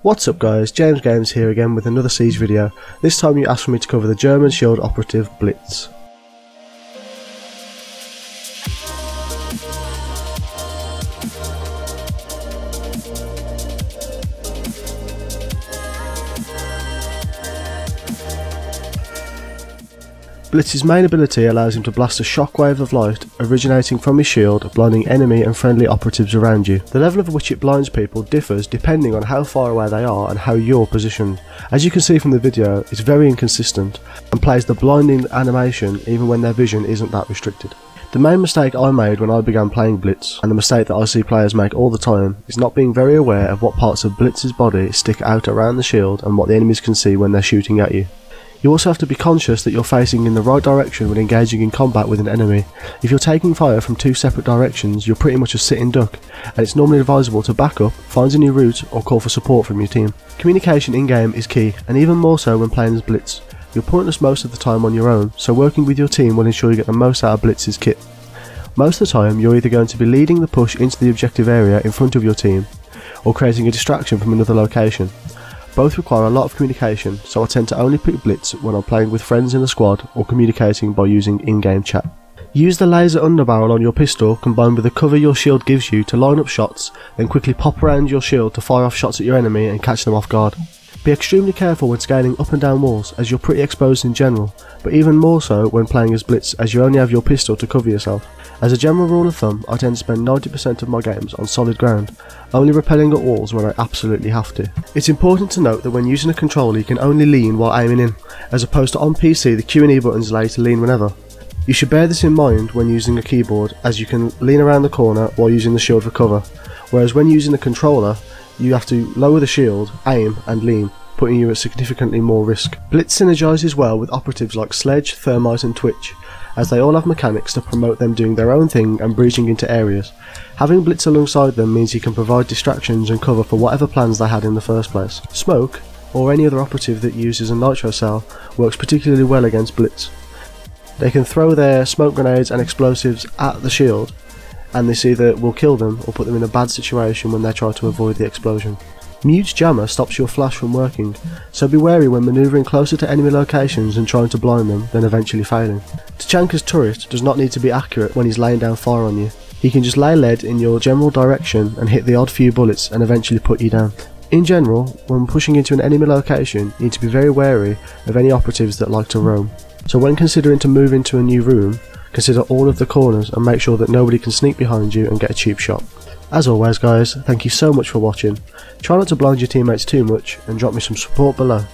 What's up guys, JamesGames here again with another Siege video. This time you asked for me to cover the German shield operative Blitz. Blitz's main ability allows him to blast a shockwave of light originating from his shield, blinding enemy and friendly operatives around you. The level of which it blinds people differs depending on how far away they are and how you're positioned. As you can see from the video, it's very inconsistent and plays the blinding animation even when their vision isn't that restricted. The main mistake I made when I began playing Blitz, and the mistake that I see players make all the time, is not being very aware of what parts of Blitz's body stick out around the shield and what the enemies can see when they're shooting at you. You also have to be conscious that you're facing in the right direction when engaging in combat with an enemy. If you're taking fire from two separate directions, you're pretty much a sitting duck, and it's normally advisable to back up, find a new route, or call for support from your team. Communication in-game is key, and even more so when playing as Blitz. You're pointless most of the time on your own, so working with your team will ensure you get the most out of Blitz's kit. Most of the time, you're either going to be leading the push into the objective area in front of your team, or creating a distraction from another location. Both require a lot of communication, so I tend to only pick Blitz when I'm playing with friends in the squad or communicating by using in-game chat. Use the laser underbarrel on your pistol combined with the cover your shield gives you to line up shots, then quickly pop around your shield to fire off shots at your enemy and catch them off guard. Be extremely careful when scaling up and down walls, as you're pretty exposed in general, but even more so when playing as Blitz, as you only have your pistol to cover yourself. As a general rule of thumb, I tend to spend 90% of my games on solid ground, only rappelling at walls when I absolutely have to. It's important to note that when using a controller you can only lean while aiming in, as opposed to on PC the Q and E buttons allow you to lean whenever. You should bear this in mind when using a keyboard, as you can lean around the corner while using the shield for cover, whereas when using a controller you have to lower the shield, aim and lean, putting you at significantly more risk. Blitz synergizes well with operatives like Sledge, Thermite and Twitch, as they all have mechanics to promote them doing their own thing and breaching into areas. Having Blitz alongside them means he can provide distractions and cover for whatever plans they had in the first place. Smoke, or any other operative that uses a nitro cell, works particularly well against Blitz. They can throw their smoke grenades and explosives at the shield, and this either will kill them or put them in a bad situation when they try to avoid the explosion. Mute's jammer stops your flash from working, so be wary when manoeuvring closer to enemy locations and trying to blind them, then eventually failing. Tachanka's turret does not need to be accurate when he's laying down fire on you. He can just lay lead in your general direction and hit the odd few bullets and eventually put you down. In general, when pushing into an enemy location, you need to be very wary of any operatives that like to roam. So when considering to move into a new room, consider all of the corners and make sure that nobody can sneak behind you and get a cheap shot. As always guys, thank you so much for watching. Try not to blind your teammates too much and drop me some support below.